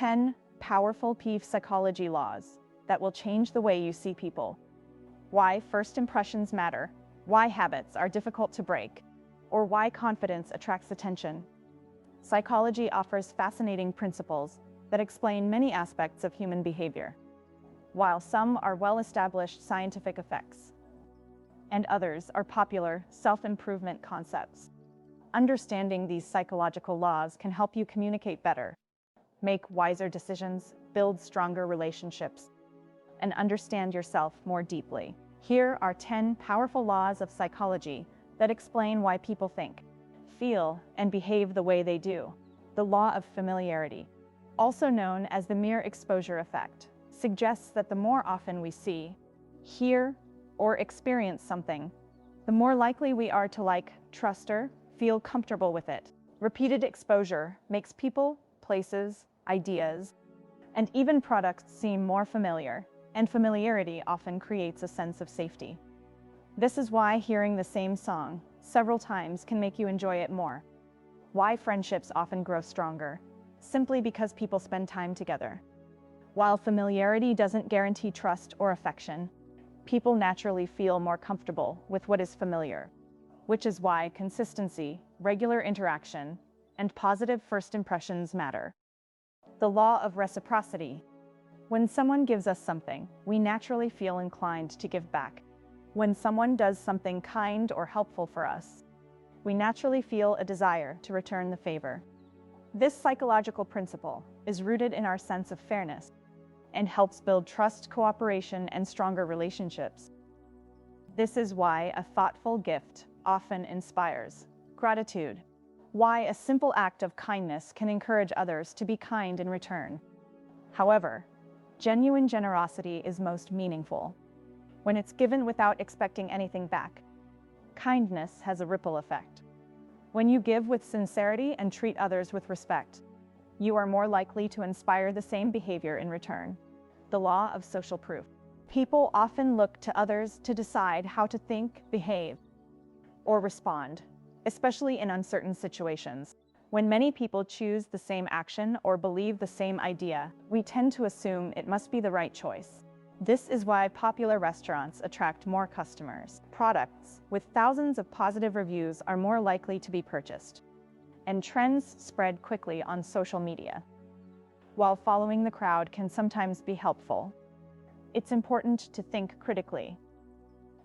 10 powerful PEEF psychology laws that will change the way you see people. Why first impressions matter, why habits are difficult to break, or why confidence attracts attention. Psychology offers fascinating principles that explain many aspects of human behavior, while some are well-established scientific effects, and others are popular self-improvement concepts. Understanding these psychological laws can help you communicate better, make wiser decisions, build stronger relationships, and understand yourself more deeply. Here are 10 powerful laws of psychology that explain why people think, feel, and behave the way they do. The law of familiarity, also known as the mere exposure effect, suggests that the more often we see, hear, or experience something, the more likely we are to like, trust, or feel comfortable with it. Repeated exposure makes people, places, ideas, and even products seem more familiar, and familiarity often creates a sense of safety. This is why hearing the same song several times can make you enjoy it more. Why friendships often grow stronger, simply because people spend time together. While familiarity doesn't guarantee trust or affection, people naturally feel more comfortable with what is familiar, which is why consistency, regular interaction, and positive first impressions matter. The law of reciprocity. When someone gives us something, we naturally feel inclined to give back. When someone does something kind or helpful for us, we naturally feel a desire to return the favor. This psychological principle is rooted in our sense of fairness and helps build trust, cooperation, and stronger relationships. This is why a thoughtful gift often inspires gratitude. Why a simple act of kindness can encourage others to be kind in return. However, genuine generosity is most meaningful when it's given without expecting anything back. Kindness has a ripple effect. When you give with sincerity and treat others with respect, you are more likely to inspire the same behavior in return. The law of social proof. People often look to others to decide how to think, behave, or respond, especially in uncertain situations. When many people choose the same action or believe the same idea, we tend to assume it must be the right choice. This is why popular restaurants attract more customers. Products with thousands of positive reviews are more likely to be purchased, and trends spread quickly on social media. While following the crowd can sometimes be helpful, it's important to think critically,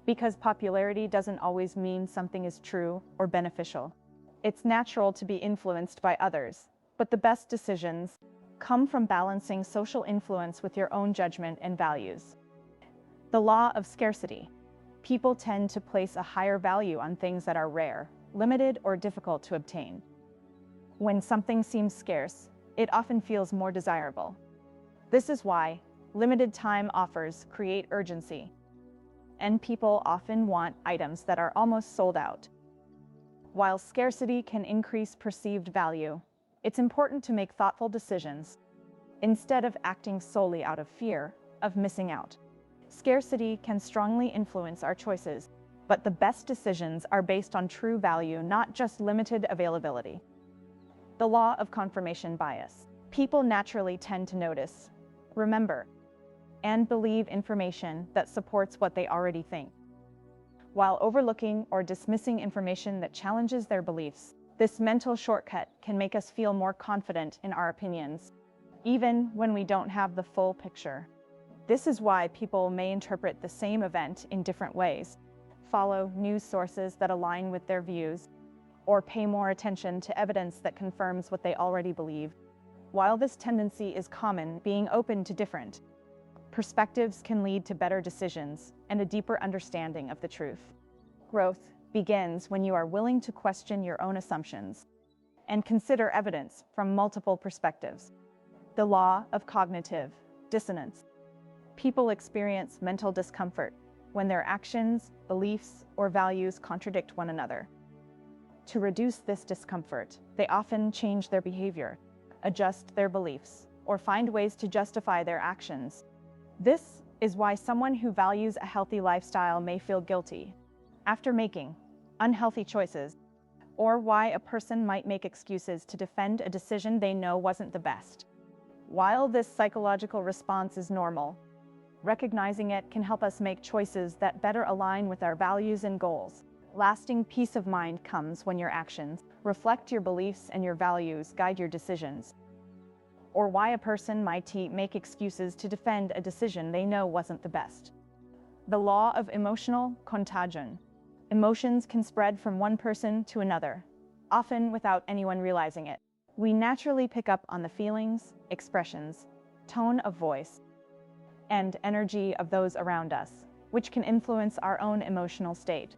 because popularity doesn't always mean something is true or beneficial. It's natural to be influenced by others, but the best decisions come from balancing social influence with your own judgment and values. The law of scarcity. People tend to place a higher value on things that are rare, limited, or difficult to obtain. When something seems scarce, it often feels more desirable. This is why limited time offers create urgency, and people often want items that are almost sold out. While scarcity can increase perceived value, it's important to make thoughtful decisions instead of acting solely out of fear of missing out. Scarcity can strongly influence our choices, but the best decisions are based on true value, not just limited availability. The law of confirmation bias. People naturally tend to notice, remember, and believe information that supports what they already think, while overlooking or dismissing information that challenges their beliefs. This mental shortcut can make us feel more confident in our opinions, even when we don't have the full picture. This is why people may interpret the same event in different ways, follow news sources that align with their views, or pay more attention to evidence that confirms what they already believe. While this tendency is common, being open to different perspectives can lead to better decisions and a deeper understanding of the truth. Growth begins when you are willing to question your own assumptions and consider evidence from multiple perspectives. The law of cognitive dissonance. People experience mental discomfort when their actions, beliefs, or values contradict one another. To reduce this discomfort, they often change their behavior, adjust their beliefs, or find ways to justify their actions. This is why someone who values a healthy lifestyle may feel guilty after making unhealthy choices, or why a person might make excuses to defend a decision they know wasn't the best. While this psychological response is normal, recognizing it can help us make choices that better align with our values and goals. Lasting peace of mind comes when your actions reflect your beliefs and your values guide your decisions. Or why a person might make excuses to defend a decision they know wasn't the best. The law of emotional contagion. Emotions can spread from one person to another, often without anyone realizing it. We naturally pick up on the feelings, expressions, tone of voice, and energy of those around us, which can influence our own emotional state.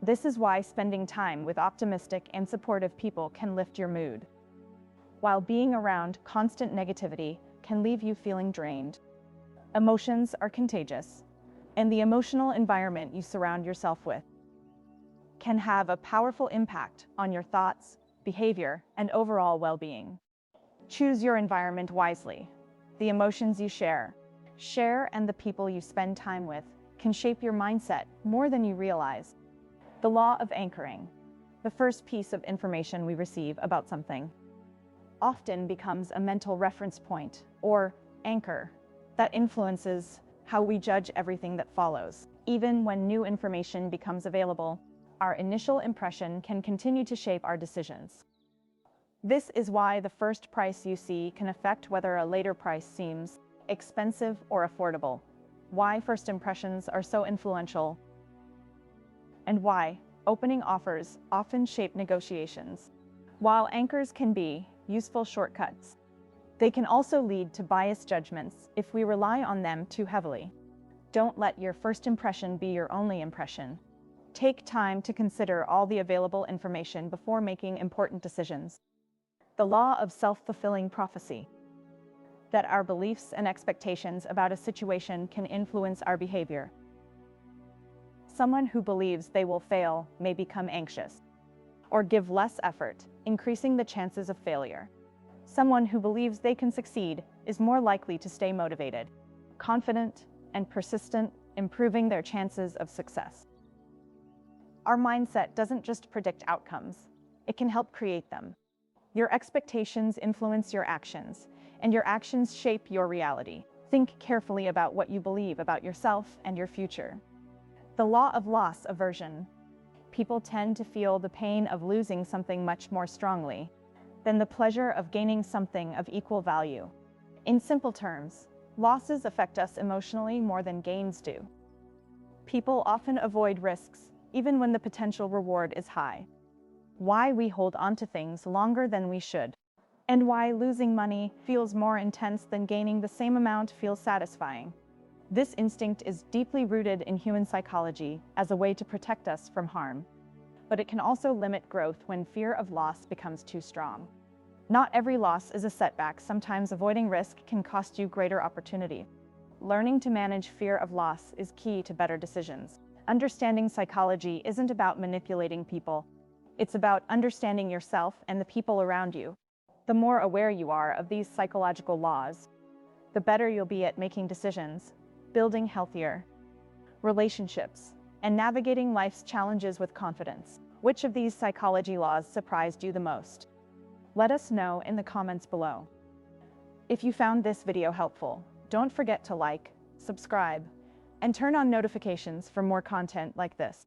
This is why spending time with optimistic and supportive people can lift your mood, while being around constant negativity can leave you feeling drained. Emotions are contagious, and the emotional environment you surround yourself with can have a powerful impact on your thoughts, behavior, and overall well-being. Choose your environment wisely. The emotions you share, and the people you spend time with can shape your mindset more than you realize. The law of anchoring. The first piece of information we receive about something often becomes a mental reference point, or anchor, that influences how we judge everything that follows. Even when new information becomes available, our initial impression can continue to shape our decisions. This is why the first price you see can affect whether a later price seems expensive or affordable, why first impressions are so influential, and why opening offers often shape negotiations. While anchors can be useful shortcuts, they can also lead to biased judgments if we rely on them too heavily. Don't let your first impression be your only impression. Take time to consider all the available information before making important decisions. The law of self-fulfilling prophecy. That our beliefs and expectations about a situation can influence our behavior. Someone who believes they will fail may become anxious or give less effort, increasing the chances of failure. Someone who believes they can succeed is more likely to stay motivated, confident, and persistent, improving their chances of success. Our mindset doesn't just predict outcomes, it can help create them. Your expectations influence your actions, and your actions shape your reality. Think carefully about what you believe about yourself and your future. The law of loss aversion. People tend to feel the pain of losing something much more strongly than the pleasure of gaining something of equal value. In simple terms, losses affect us emotionally more than gains do. People often avoid risks even when the potential reward is high. Why we hold on to things longer than we should, and why losing money feels more intense than gaining the same amount feels satisfying. This instinct is deeply rooted in human psychology as a way to protect us from harm, but it can also limit growth when fear of loss becomes too strong. Not every loss is a setback. Sometimes avoiding risk can cost you greater opportunity. Learning to manage fear of loss is key to better decisions. Understanding psychology isn't about manipulating people. It's about understanding yourself and the people around you. The more aware you are of these psychological laws, the better you'll be at making decisions, building healthier relationships, and navigating life's challenges with confidence. Which of these psychology laws surprised you the most? Let us know in the comments below. If you found this video helpful, don't forget to like, subscribe, and turn on notifications for more content like this.